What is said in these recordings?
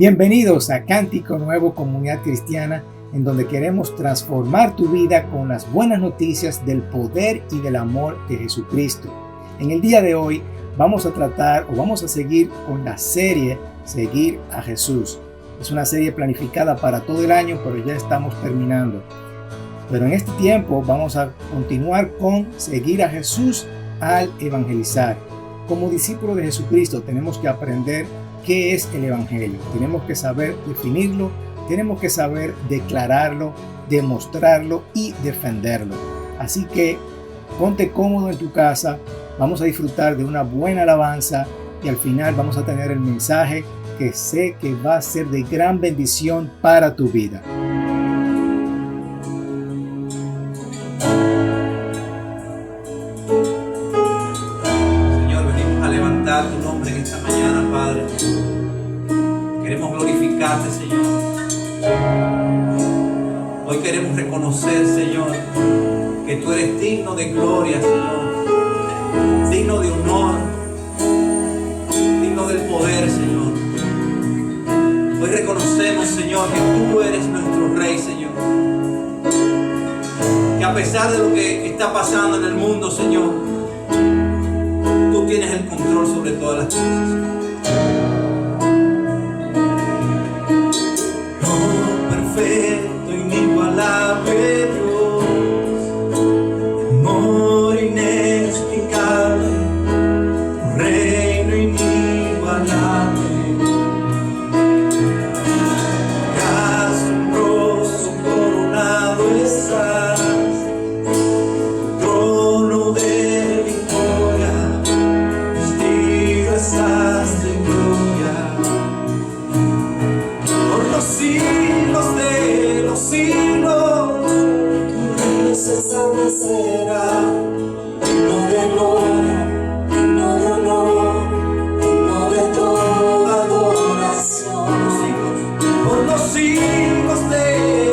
Bienvenidos a Cántico Nuevo Comunidad Cristiana, en donde queremos transformar tu vida con las buenas noticias del poder y del amor de Jesucristo. En el día de hoy vamos a seguir con la serie Seguir a Jesús. Es una serie planificada para todo el año, pero ya estamos terminando. Pero en este tiempo vamos a continuar con Seguir a Jesús al evangelizar. Como discípulos de Jesucristo tenemos que aprender qué es el evangelio. Tenemos que saber definirlo, tenemos que saber declararlo, demostrarlo y defenderlo. Así que ponte cómodo en tu casa, vamos a disfrutar de una buena alabanza y al final vamos a tener el mensaje que sé que va a ser de gran bendición para tu vida. Señor, venimos a levantar tu nombre en esta mañana, Padre. Queremos glorificarte, Señor. Hoy queremos reconocer, Señor, que tú eres digno de gloria, Señor, digno de honor, digno del poder, Señor. Hoy reconocemos, Señor, que tú eres nuestro Rey, Señor. Que a pesar de lo que está pasando en el mundo, Señor, tú tienes el control sobre todas las cosas. Oh, perfecto, inigualable Dios, amor inexplicable, reino inigualable. Asombroso, coronado estás, trono de victoria, vestido estás de gloria. Por los siglos de los siglos, tu reino se establecerá, digno de gloria, digno de honor, digno de toda adoración. Por los siglos de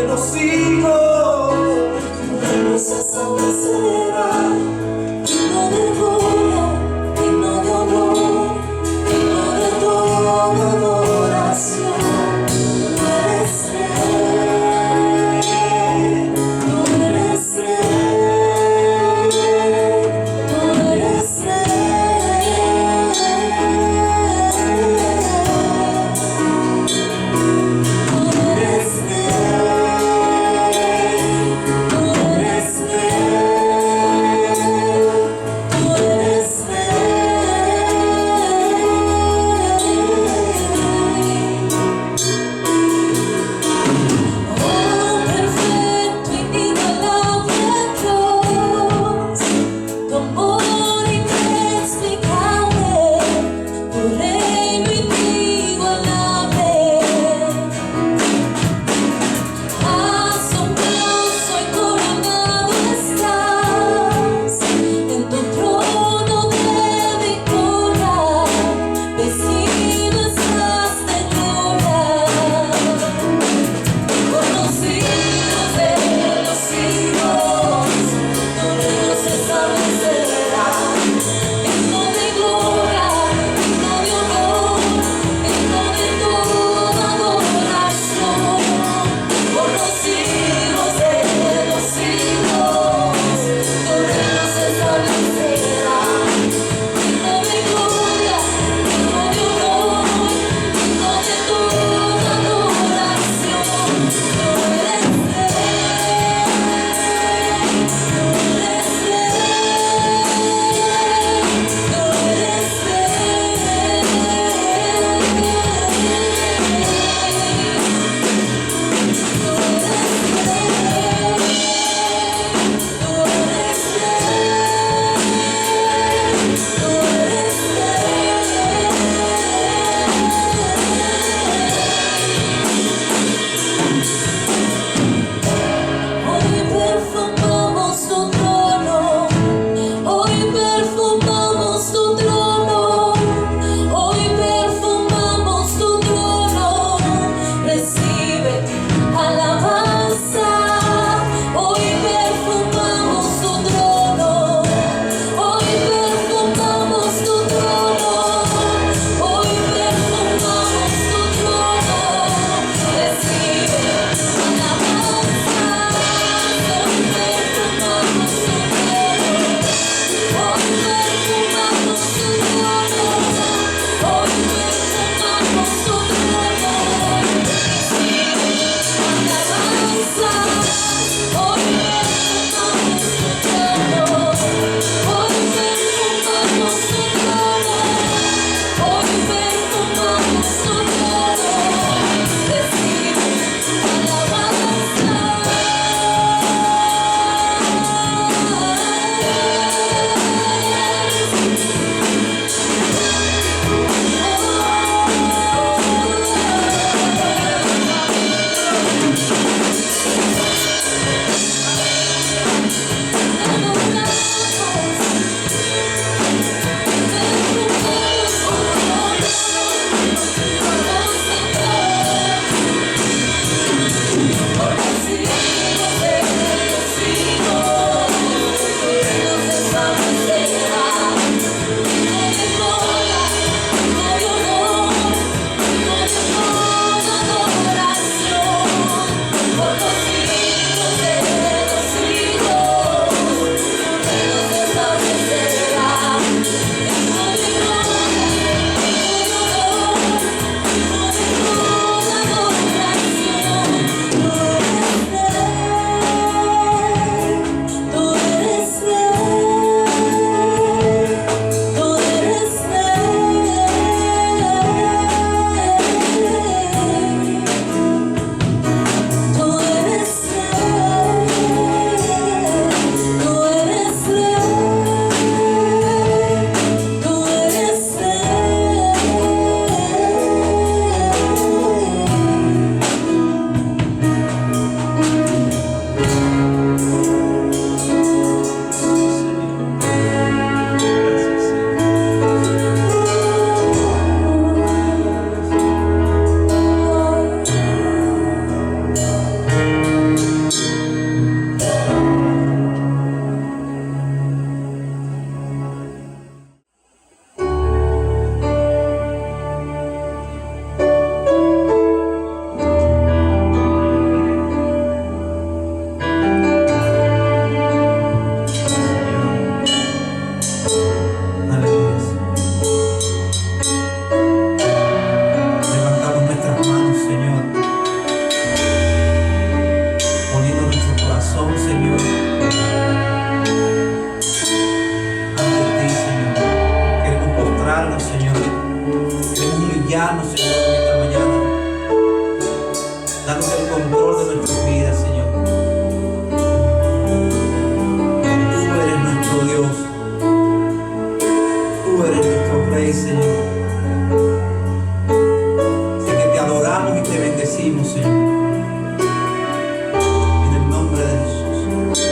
los siglos, tu reino se establecerá, digno de gloria, digno de honor, digno de toda adoración. Tú eres Rey, tú eres Rey, tú eres bendecimos, Señor. En el nombre de Jesús.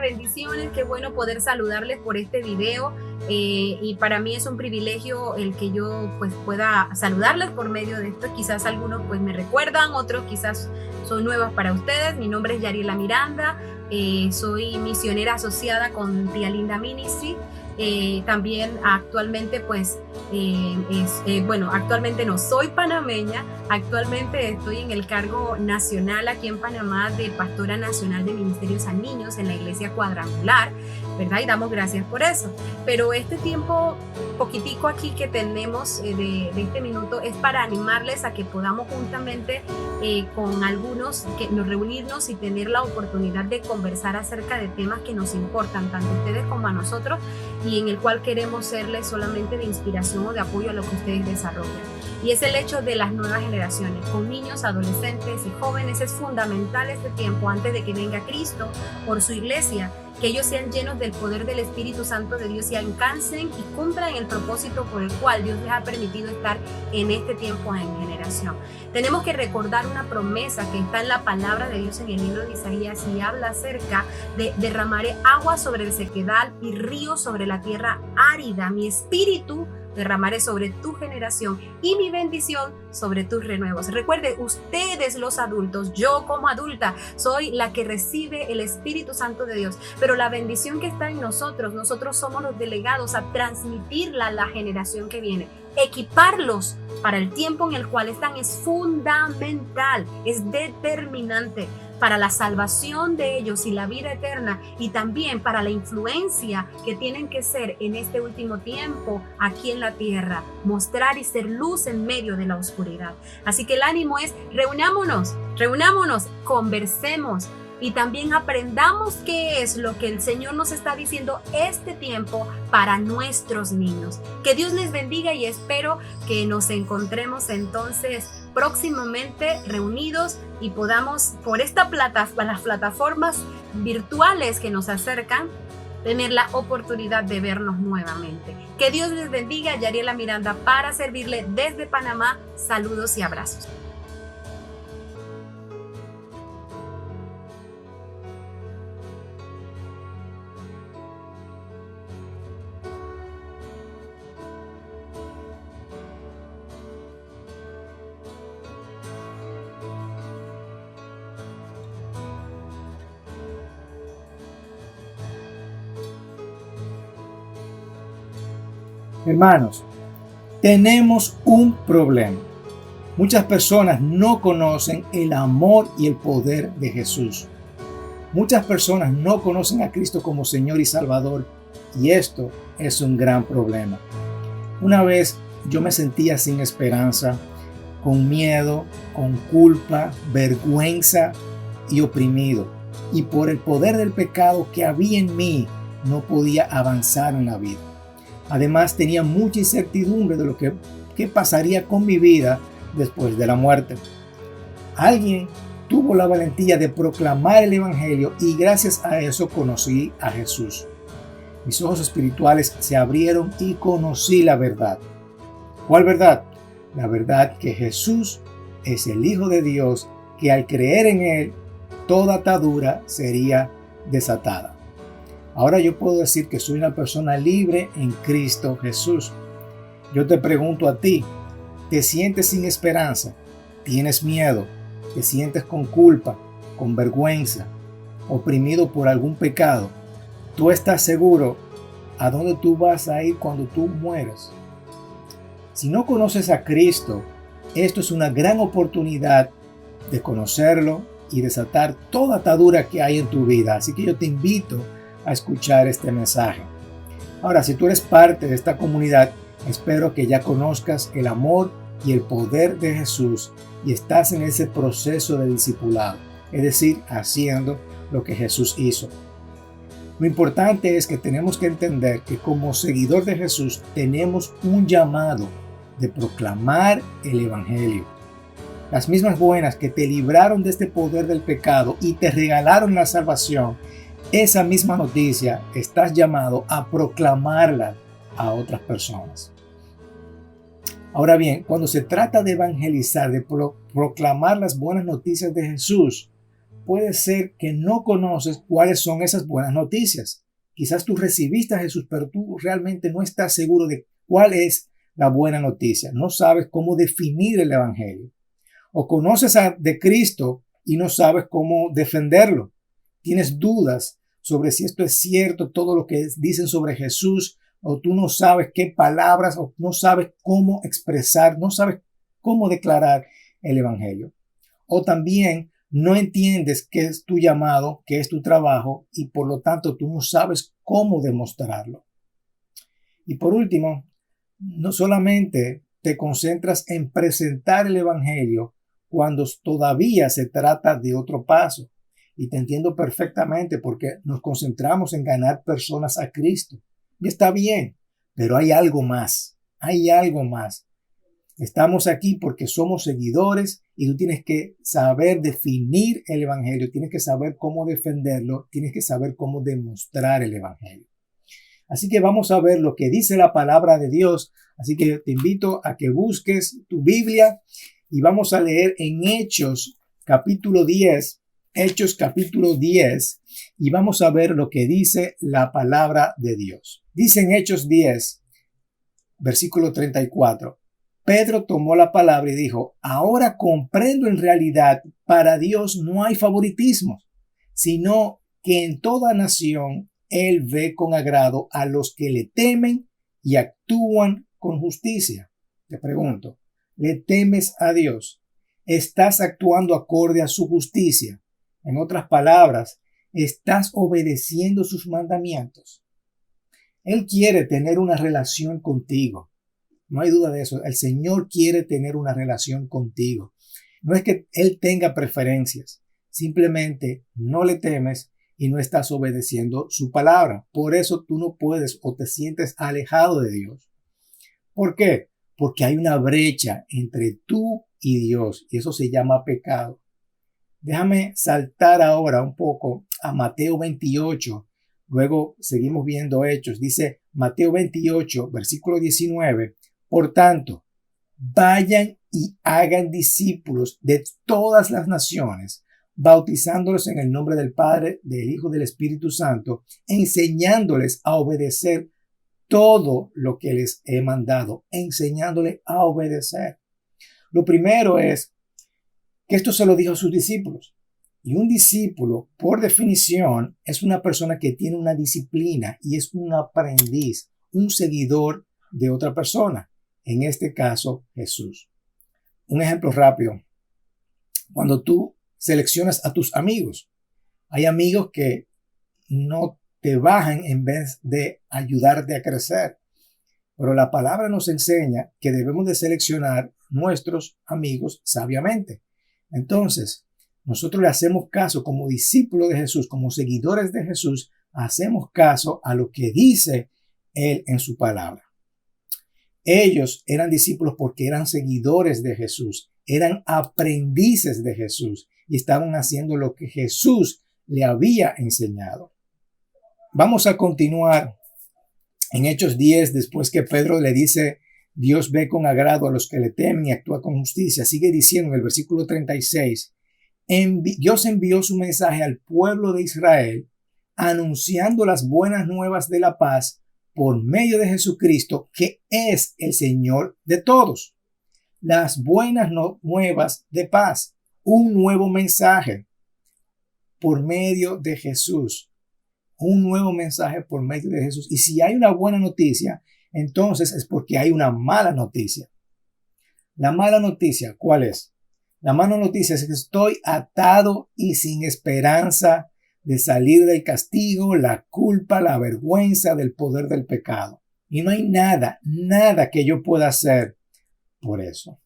Bendiciones, qué bueno poder saludarles por este video y para mí es un privilegio el que yo pues pueda saludarles por medio de esto. Quizás algunos pues me recuerdan, otros quizás son nuevas para ustedes. Mi nombre es Yariela Miranda, soy misionera asociada con Tía Linda Ministry También actualmente pues actualmente no soy panameña, actualmente estoy en el cargo nacional aquí en Panamá de pastora nacional de ministerios a niños en la iglesia Cuadrangular, ¿verdad? Y damos gracias por eso. Pero este tiempo poquitico aquí que tenemos de este minuto es para animarles a que podamos juntamente con algunos que nos reunirnos y tener la oportunidad de conversar acerca de temas que nos importan tanto a ustedes como a nosotros, y en el cual queremos serles solamente de inspiración o de apoyo a lo que ustedes desarrollan. Y es el hecho de las nuevas generaciones. Con niños, adolescentes y jóvenes es fundamental este tiempo antes de que venga Cristo por su iglesia, que ellos sean llenos del poder del Espíritu Santo de Dios y alcancen y cumplan el propósito por el cual Dios les ha permitido estar en este tiempo en generación. Tenemos que recordar una promesa que está en la palabra de Dios en el libro de Isaías y habla acerca de derramaré agua sobre el sequedal y ríos sobre la tierra árida. Mi espíritu derramaré sobre tu generación y mi bendición sobre tus renuevos. Recuerde, ustedes los adultos, yo como adulta, soy la que recibe el Espíritu Santo de Dios, pero la bendición que está en nosotros somos los delegados a transmitirla a la generación que viene. Equiparlos para el tiempo en el cual están es fundamental, es determinante para la salvación de ellos y la vida eterna, y también para la influencia que tienen que ser en este último tiempo aquí en la tierra, mostrar y ser luz en medio de la oscuridad. Así que el ánimo es reunámonos, conversemos y también aprendamos qué es lo que el Señor nos está diciendo este tiempo para nuestros niños. Que Dios les bendiga y espero que nos encontremos entonces próximamente reunidos y podamos por las plataformas virtuales que nos acercan tener la oportunidad de vernos nuevamente. Que Dios les bendiga. Yariela Miranda para servirle desde Panamá. Saludos y abrazos. Hermanos, tenemos un problema. Muchas personas no conocen el amor y el poder de Jesús. Muchas personas no conocen a Cristo como Señor y Salvador, y esto es un gran problema. Una vez yo me sentía sin esperanza, con miedo, con culpa, vergüenza y oprimido. Y por el poder del pecado que había en mí, no podía avanzar en la vida. Además, tenía mucha incertidumbre de qué pasaría con mi vida después de la muerte. Alguien tuvo la valentía de proclamar el Evangelio y gracias a eso conocí a Jesús. Mis ojos espirituales se abrieron y conocí la verdad. ¿Cuál verdad? La verdad que Jesús es el Hijo de Dios, que al creer en Él, toda atadura sería desatada. Ahora yo puedo decir que soy una persona libre en Cristo Jesús. Yo te pregunto a ti, ¿te sientes sin esperanza? ¿Tienes miedo? ¿Te sientes con culpa, con vergüenza, oprimido por algún pecado? ¿Tú estás seguro a dónde tú vas a ir cuando tú mueras? Si no conoces a Cristo, esto es una gran oportunidad de conocerlo y desatar toda atadura que hay en tu vida. Así que yo te invito a escuchar este mensaje. Ahora, si tú eres parte de esta comunidad, espero que ya conozcas el amor y el poder de Jesús y estás en ese proceso de discipulado, es decir, haciendo lo que Jesús hizo. Lo importante es que tenemos que entender que como seguidor de Jesús tenemos un llamado de proclamar el Evangelio. Las mismas buenas que te libraron de este poder del pecado y te regalaron la salvación, esa misma noticia estás llamado a proclamarla a otras personas. Ahora bien, cuando se trata de evangelizar, de proclamar las buenas noticias de Jesús, puede ser que no conoces cuáles son esas buenas noticias. Quizás tú recibiste a Jesús, pero tú realmente no estás seguro de cuál es la buena noticia. No sabes cómo definir el evangelio. O conoces de Cristo y no sabes cómo defenderlo. Tienes dudas sobre si esto es cierto, todo lo que dicen sobre Jesús, o tú no sabes qué palabras, o no sabes cómo expresar, no sabes cómo declarar el evangelio. O también no entiendes qué es tu llamado, qué es tu trabajo, y por lo tanto tú no sabes cómo demostrarlo. Y por último, no solamente te concentras en presentar el evangelio cuando todavía se trata de otro paso. Y te entiendo perfectamente porque nos concentramos en ganar personas a Cristo. Y está bien, pero hay algo más. Hay algo más. Estamos aquí porque somos seguidores y tú tienes que saber definir el evangelio, tienes que saber cómo defenderlo, tienes que saber cómo demostrar el evangelio. Así que vamos a ver lo que dice la palabra de Dios. Así que te invito a que busques tu Biblia y vamos a leer en Hechos capítulo 10, y vamos a ver lo que dice la palabra de Dios. Dice en Hechos 10, versículo 34. Pedro tomó la palabra y dijo: ahora comprendo en realidad, para Dios no hay favoritismo, sino que en toda nación Él ve con agrado a los que le temen y actúan con justicia. Te pregunto, ¿le temes a Dios? ¿Estás actuando acorde a su justicia? En otras palabras, ¿estás obedeciendo sus mandamientos? Él quiere tener una relación contigo. No hay duda de eso. El Señor quiere tener una relación contigo. No es que Él tenga preferencias. Simplemente no le temes y no estás obedeciendo su palabra. Por eso tú no puedes o te sientes alejado de Dios. ¿Por qué? Porque hay una brecha entre tú y Dios y eso se llama pecado. Déjame saltar ahora un poco a Mateo 28. Luego seguimos viendo Hechos. Dice Mateo 28, versículo 19. Por tanto, vayan y hagan discípulos de todas las naciones, bautizándolos en el nombre del Padre, del Hijo y del Espíritu Santo, enseñándoles a obedecer todo lo que les he mandado, enseñándoles a obedecer. Lo primero es que esto se lo dijo a sus discípulos. Y un discípulo, por definición, es una persona que tiene una disciplina y es un aprendiz, un seguidor de otra persona. En este caso, Jesús. Un ejemplo rápido. Cuando tú seleccionas a tus amigos, hay amigos que no te bajan en vez de ayudarte a crecer. Pero la palabra nos enseña que debemos de seleccionar nuestros amigos sabiamente. Entonces, nosotros le hacemos caso como discípulos de Jesús, como seguidores de Jesús, hacemos caso a lo que dice Él en su palabra. Ellos eran discípulos porque eran seguidores de Jesús, eran aprendices de Jesús y estaban haciendo lo que Jesús le había enseñado. Vamos a continuar en Hechos 10, después que Pedro le dice: Dios ve con agrado a los que le temen y actúa con justicia. Sigue diciendo en el versículo 36, Dios envió su mensaje al pueblo de Israel, anunciando las buenas nuevas de la paz por medio de Jesucristo, que es el Señor de todos. Las buenas nuevas de paz, un nuevo mensaje por medio de Jesús. Un nuevo mensaje por medio de Jesús. Y si hay una buena noticia, entonces es porque hay una mala noticia. La mala noticia, ¿cuál es? La mala noticia es que estoy atado y sin esperanza de salir del castigo, la culpa, la vergüenza del poder del pecado. Y no hay nada que yo pueda hacer por eso.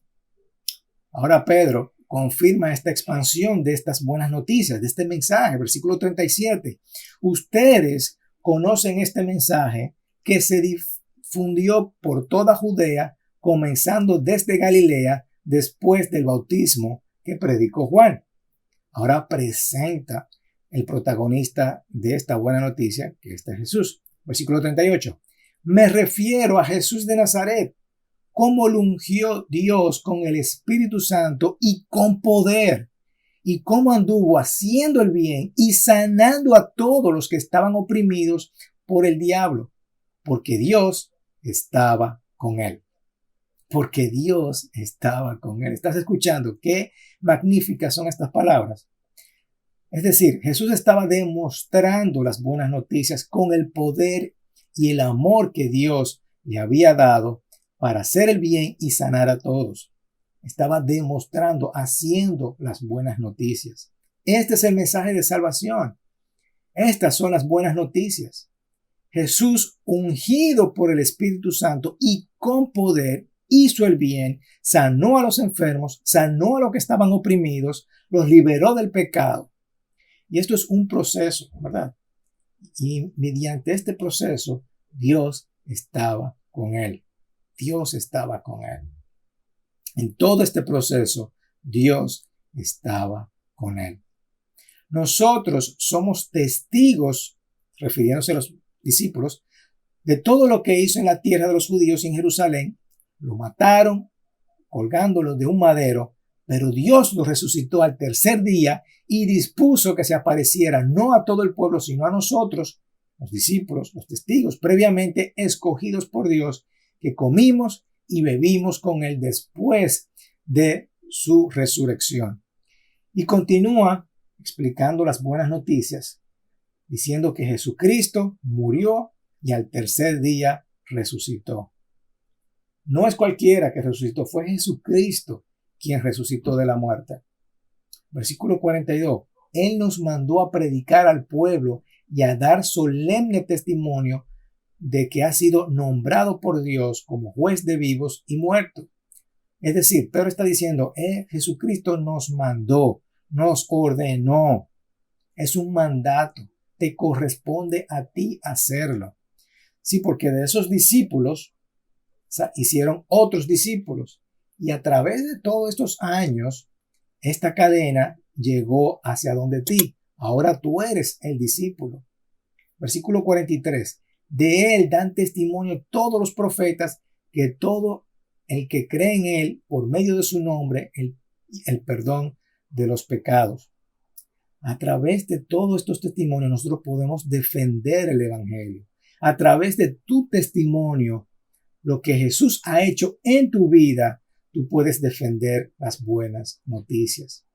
Ahora Pedro confirma esta expansión de estas buenas noticias, de este mensaje, versículo 37. Ustedes conocen este mensaje que se difundió por toda Judea, comenzando desde Galilea, después del bautismo que predicó Juan. Ahora presenta el protagonista de esta buena noticia, que es Jesús. Versículo 38. Me refiero a Jesús de Nazaret, cómo lo ungió Dios con el Espíritu Santo y con poder, y cómo anduvo haciendo el bien y sanando a todos los que estaban oprimidos por el diablo, porque Dios estaba con él. Porque Dios estaba con él. ¿Estás escuchando? Qué magníficas son estas palabras. Es decir, Jesús estaba demostrando las buenas noticias con el poder y el amor que Dios le había dado para hacer el bien y sanar a todos. Estaba demostrando, haciendo las buenas noticias. Este es el mensaje de salvación. Estas son las buenas noticias. Jesús, ungido por el Espíritu Santo y con poder, hizo el bien, sanó a los enfermos, sanó a los que estaban oprimidos, los liberó del pecado. Y esto es un proceso, ¿verdad? Y mediante este proceso, Dios estaba con él. Dios estaba con él. En todo este proceso, Dios estaba con él. Nosotros somos testigos, refiriéndose a los discípulos, de todo lo que hizo en la tierra de los judíos y en Jerusalén. Lo mataron, colgándolo de un madero, pero Dios lo resucitó al tercer día y dispuso que se apareciera no a todo el pueblo, sino a nosotros, los discípulos, los testigos, previamente escogidos por Dios, que comimos y bebimos con él después de su resurrección. Y continúa explicando las buenas noticias, diciendo que Jesucristo murió y al tercer día resucitó. No es cualquiera que resucitó, fue Jesucristo quien resucitó de la muerte. Versículo 42. Él nos mandó a predicar al pueblo y a dar solemne testimonio de que ha sido nombrado por Dios como juez de vivos y muertos. Es decir, Pedro está diciendo, Jesucristo nos mandó, nos ordenó. Es un mandato, te corresponde a ti hacerlo. Sí, porque de esos discípulos hicieron otros discípulos. Y a través de todos estos años, esta cadena llegó hacia donde ti. Ahora tú eres el discípulo. Versículo 43. De él dan testimonio todos los profetas que todo el que cree en él por medio de su nombre, el perdón de los pecados. A través de todos estos testimonios nosotros podemos defender el evangelio. A través de tu testimonio, lo que Jesús ha hecho en tu vida, tú puedes defender las buenas noticias.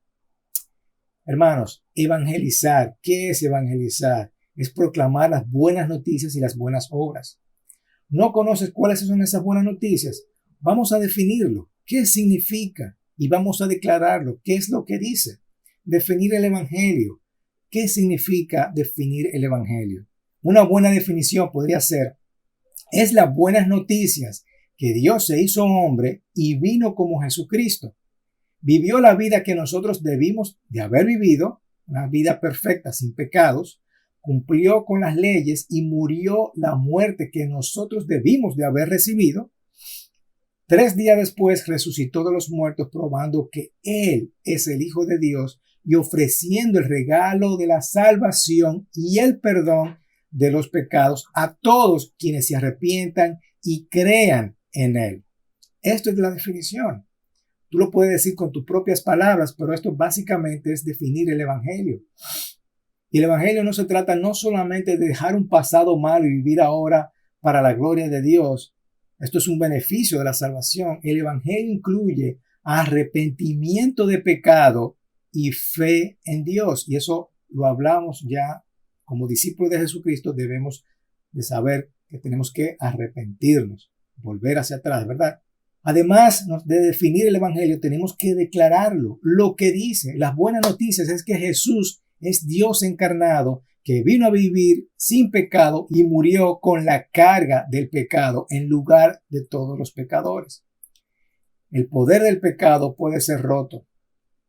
Hermanos, evangelizar. ¿Qué es evangelizar? Es proclamar las buenas noticias y las buenas obras. ¿No conoces cuáles son esas buenas noticias? Vamos a definirlo. ¿Qué significa? Y vamos a declararlo. ¿Qué es lo que dice? Definir el evangelio. ¿Qué significa definir el evangelio? Una buena definición podría ser: es las buenas noticias que Dios se hizo hombre y vino como Jesucristo. Vivió la vida que nosotros debimos de haber vivido, una vida perfecta, sin pecados, cumplió con las leyes y murió la muerte que nosotros debimos de haber recibido. 3 días después resucitó de los muertos, probando que Él es el Hijo de Dios y ofreciendo el regalo de la salvación y el perdón de los pecados a todos quienes se arrepientan y crean en Él. Esto es la definición. Tú lo puedes decir con tus propias palabras, pero esto básicamente es definir el evangelio. Y el evangelio no se trata no solamente de dejar un pasado malo y vivir ahora para la gloria de Dios. Esto es un beneficio de la salvación. El evangelio incluye arrepentimiento de pecado y fe en Dios. Y eso lo hablamos ya como discípulos de Jesucristo. Debemos de saber que tenemos que arrepentirnos, volver hacia atrás, ¿verdad? Además de definir el evangelio, tenemos que declararlo. Lo que dice, las buenas noticias es que Jesús es Dios encarnado, que vino a vivir sin pecado y murió con la carga del pecado en lugar de todos los pecadores. El poder del pecado puede ser roto.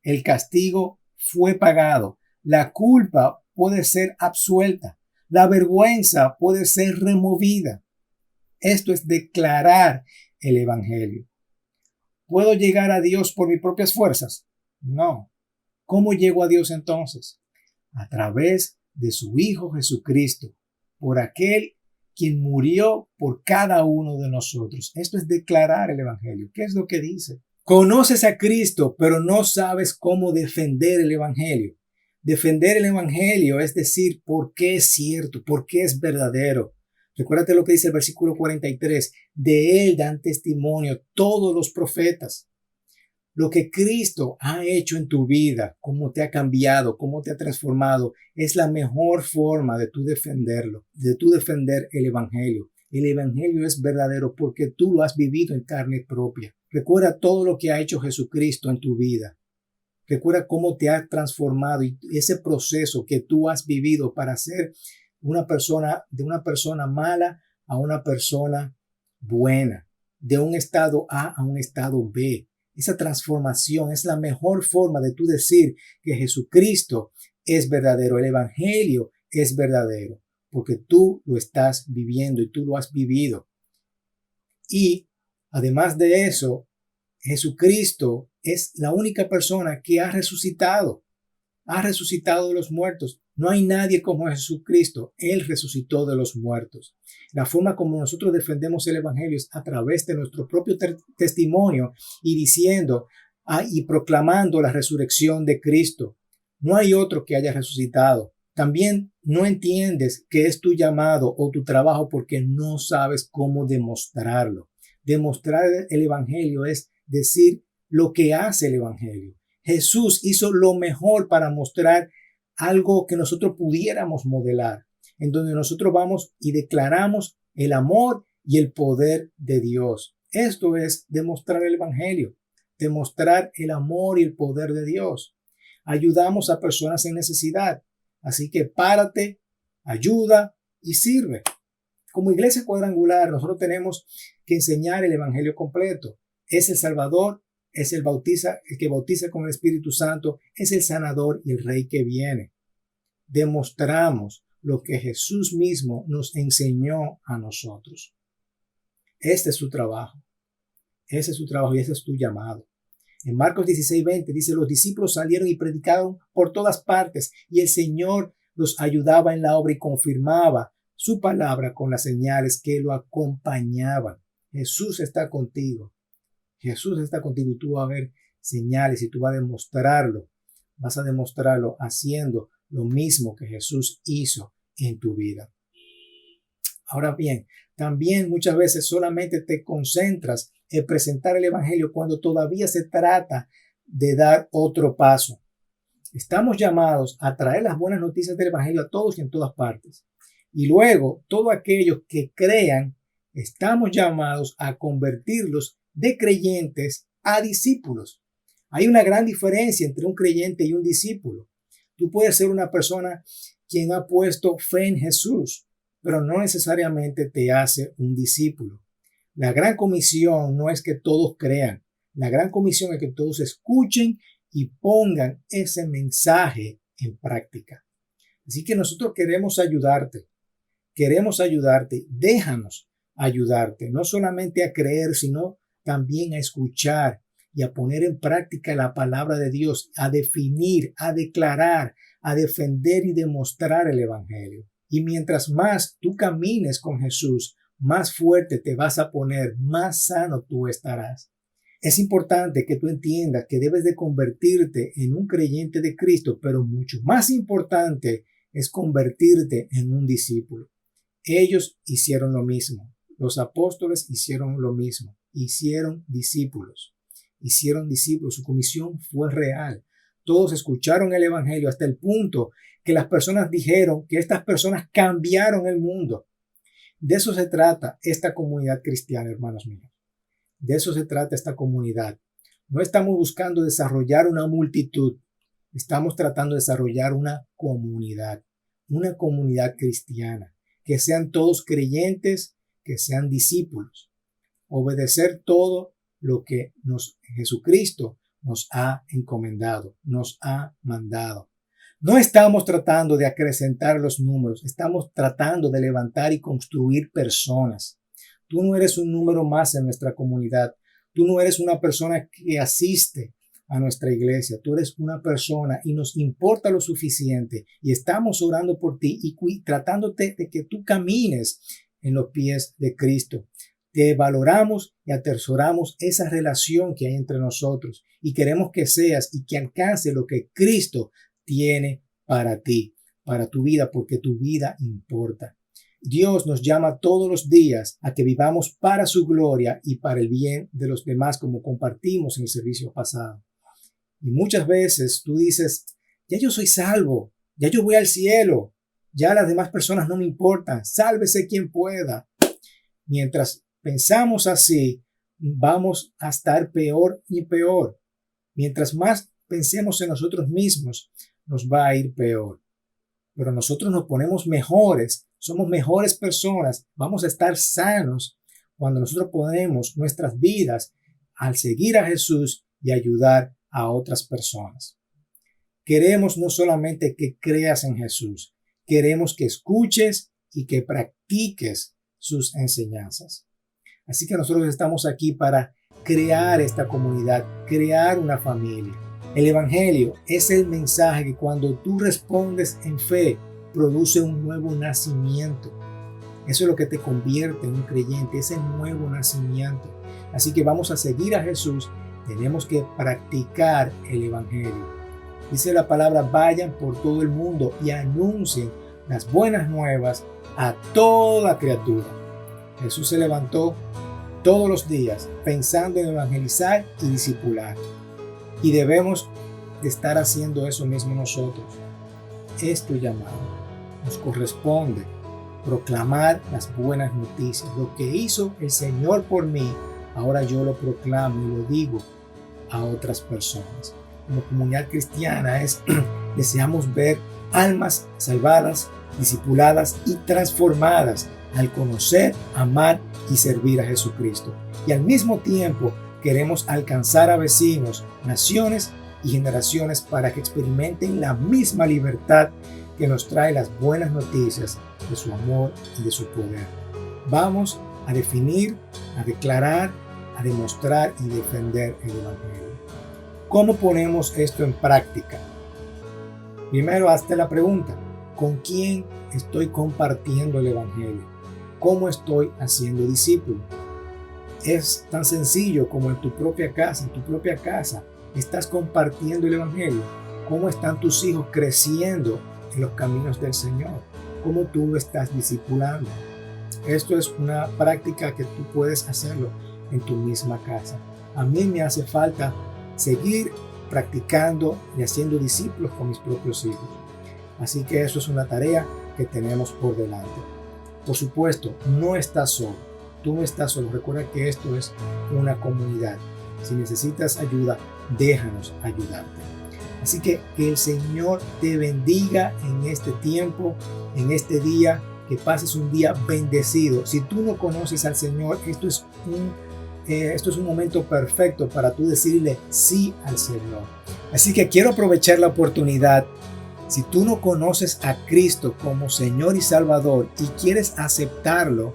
El castigo fue pagado. La culpa puede ser absuelta. La vergüenza puede ser removida. Esto es declarar el evangelio. ¿Puedo llegar a Dios por mis propias fuerzas? No. ¿Cómo llego a Dios entonces? A través de su Hijo Jesucristo, por aquel quien murió por cada uno de nosotros. Esto es declarar el evangelio. ¿Qué es lo que dice? Conoces a Cristo, pero no sabes cómo defender el evangelio. Defender el evangelio es decir, por qué es cierto, por qué es verdadero. Recuérdate lo que dice el versículo 43. De él dan testimonio todos los profetas. Lo que Cristo ha hecho en tu vida, cómo te ha cambiado, cómo te ha transformado, es la mejor forma de tú defenderlo, de tú defender el Evangelio. El Evangelio es verdadero porque tú lo has vivido en carne propia. Recuerda todo lo que ha hecho Jesucristo en tu vida. Recuerda cómo te ha transformado y ese proceso que tú has vivido para ser de una persona mala a una persona buena, de un estado A a un estado B. Esa transformación es la mejor forma de tú decir que Jesucristo es verdadero, el Evangelio es verdadero, porque tú lo estás viviendo y tú lo has vivido. Y además de eso, Jesucristo es la única persona que ha resucitado de los muertos. No hay nadie como Jesucristo. Él resucitó de los muertos. La forma como nosotros defendemos el Evangelio es a través de nuestro propio testimonio y diciendo y proclamando la resurrección de Cristo. No hay otro que haya resucitado. También no entiendes que es tu llamado o tu trabajo porque no sabes cómo demostrarlo. Demostrar el Evangelio es decir lo que hace el Evangelio. Jesús hizo lo mejor para mostrar algo que nosotros pudiéramos modelar, en donde nosotros vamos y declaramos el amor y el poder de Dios. Esto es demostrar el Evangelio, demostrar el amor y el poder de Dios. Ayudamos a personas en necesidad, así que párate, ayuda y sirve. Como Iglesia Cuadrangular, nosotros tenemos que enseñar el Evangelio completo. Es el Salvador, es el que bautiza con el Espíritu Santo, es el sanador y el Rey que viene. Demostramos lo que Jesús mismo nos enseñó a nosotros. Este es su trabajo. Ese es su trabajo y ese es tu llamado. En Marcos 16:20 dice, los discípulos salieron y predicaron por todas partes y el Señor los ayudaba en la obra y confirmaba su palabra con las señales que lo acompañaban. Jesús está contigo. Jesús está contigo y tú vas a ver señales y tú vas a demostrarlo. Vas a demostrarlo haciendo lo mismo que Jesús hizo en tu vida. Ahora bien, también muchas veces solamente te concentras en presentar el Evangelio cuando todavía se trata de dar otro paso. Estamos llamados a traer las buenas noticias del Evangelio a todos y en todas partes. Y luego, todos aquellos que crean, estamos llamados a convertirlos de creyentes a discípulos. Hay una gran diferencia entre un creyente y un discípulo. Tú puedes ser una persona quien ha puesto fe en Jesús, pero no necesariamente te hace un discípulo. La gran comisión no es que todos crean. La gran comisión es que todos escuchen y pongan ese mensaje en práctica. Así que nosotros queremos ayudarte. Déjanos ayudarte, no solamente a creer, sino también a escuchar y a poner en práctica la palabra de Dios, a definir, a declarar, a defender y demostrar el Evangelio. Y mientras más tú camines con Jesús, más fuerte te vas a poner, más sano tú estarás. Es importante que tú entiendas que debes de convertirte en un creyente de Cristo, pero mucho más importante es convertirte en un discípulo. Ellos hicieron lo mismo. Los apóstoles hicieron lo mismo. Hicieron discípulos. Su comisión fue real. Todos escucharon el Evangelio hasta el punto que las personas dijeron que estas personas cambiaron el mundo. De eso se trata esta comunidad cristiana, hermanos míos. De eso se trata esta comunidad. No estamos buscando desarrollar una multitud. Estamos tratando de desarrollar una comunidad cristiana. Que sean todos creyentes, que sean discípulos. Obedecer todo lo que Jesucristo nos ha encomendado, nos ha mandado. No estamos tratando de acrecentar los números, estamos tratando de levantar y construir personas. Tú no eres un número más en nuestra comunidad. Tú no eres una persona que asiste a nuestra iglesia. Tú eres una persona y nos importa lo suficiente y estamos orando por ti y tratándote de que tú camines en los pies de Cristo. Te valoramos y atesoramos esa relación que hay entre nosotros y queremos que seas y que alcance lo que Cristo tiene para ti, para tu vida, porque tu vida importa. Dios nos llama todos los días a que vivamos para su gloria y para el bien de los demás, como compartimos en el servicio pasado. Y muchas veces tú dices, ya yo soy salvo, ya yo voy al cielo, ya las demás personas no me importan, sálvese quien pueda. Mientras pensamos así, vamos a estar peor y peor. Mientras más pensemos en nosotros mismos, nos va a ir peor. Pero nosotros nos ponemos mejores, somos mejores personas, vamos a estar sanos cuando nosotros ponemos nuestras vidas al seguir a Jesús y ayudar a otras personas. Queremos no solamente que creas en Jesús, queremos que escuches y que practiques sus enseñanzas. Así que nosotros estamos aquí para crear esta comunidad, crear una familia. El Evangelio es el mensaje que cuando tú respondes en fe, produce un nuevo nacimiento. Eso es lo que te convierte en un creyente, ese nuevo nacimiento. Así que vamos a seguir a Jesús, tenemos que practicar el Evangelio. Dice la palabra, vayan por todo el mundo y anuncien las buenas nuevas a toda criatura. Jesús se levantó todos los días pensando en evangelizar y discipular. Y debemos de estar haciendo eso mismo nosotros. Es tu llamado. Nos corresponde proclamar las buenas noticias. Lo que hizo el Señor por mí, ahora yo lo proclamo y lo digo a otras personas. Como comunidad cristiana deseamos ver almas salvadas, discipuladas y transformadas al conocer, amar y servir a Jesucristo. Y al mismo tiempo queremos alcanzar a vecinos, naciones y generaciones para que experimenten la misma libertad que nos trae las buenas noticias de su amor y de su poder. Vamos a definir, a declarar, a demostrar y defender el Evangelio. ¿Cómo ponemos esto en práctica? Primero, hazte la pregunta: ¿con quién estoy compartiendo el Evangelio? ¿Cómo estoy haciendo discípulos? Es tan sencillo como en tu propia casa. En tu propia casa estás compartiendo el Evangelio. ¿Cómo están tus hijos creciendo en los caminos del Señor? ¿Cómo tú lo estás discipulando? Esto es una práctica que tú puedes hacerlo en tu misma casa. A mí me hace falta seguir practicando y haciendo discípulos con mis propios hijos. Así que eso es una tarea que tenemos por delante. Por supuesto, no estás solo. Tú no estás solo. Recuerda que esto es una comunidad. Si necesitas ayuda, déjanos ayudarte. Así que el Señor te bendiga en este tiempo, en este día, que pases un día bendecido. Si tú no conoces al Señor, esto es un momento perfecto para tú decirle sí al Señor. Así que quiero aprovechar la oportunidad. Si tú no conoces a Cristo como Señor y Salvador y quieres aceptarlo,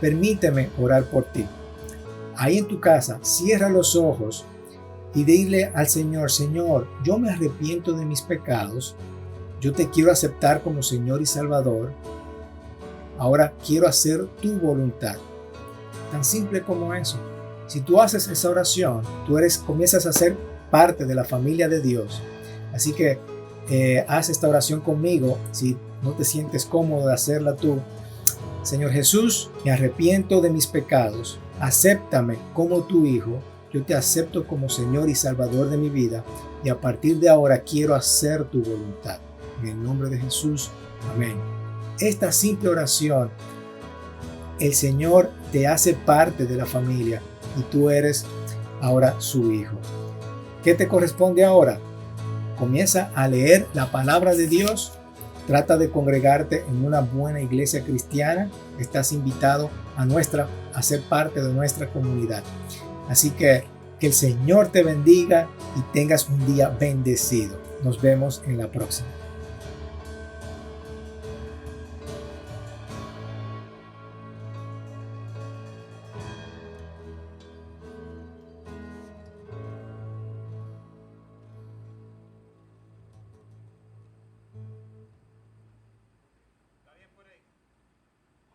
permíteme orar por ti. Ahí en tu casa, cierra los ojos y dile al Señor: Señor, yo me arrepiento de mis pecados. Yo te quiero aceptar como Señor y Salvador. Ahora quiero hacer tu voluntad. Tan simple como eso. Si tú haces esa oración, comienzas a ser parte de la familia de Dios. Así que haz esta oración conmigo. Si no te sientes cómodo de hacerla tú: Señor Jesús, me arrepiento de mis pecados. Acéptame como tu hijo. Yo te acepto como Señor y Salvador de mi vida. Y a partir de ahora quiero hacer tu voluntad. En el nombre de Jesús. Amén. Esta simple oración, el Señor te hace parte de la familia y tú eres ahora su hijo. ¿Qué te corresponde ahora? Comienza a leer la palabra de Dios. Trata de congregarte en una buena iglesia cristiana. Estás invitado a ser parte de nuestra comunidad. Así que el Señor te bendiga y tengas un día bendecido. Nos vemos en la próxima.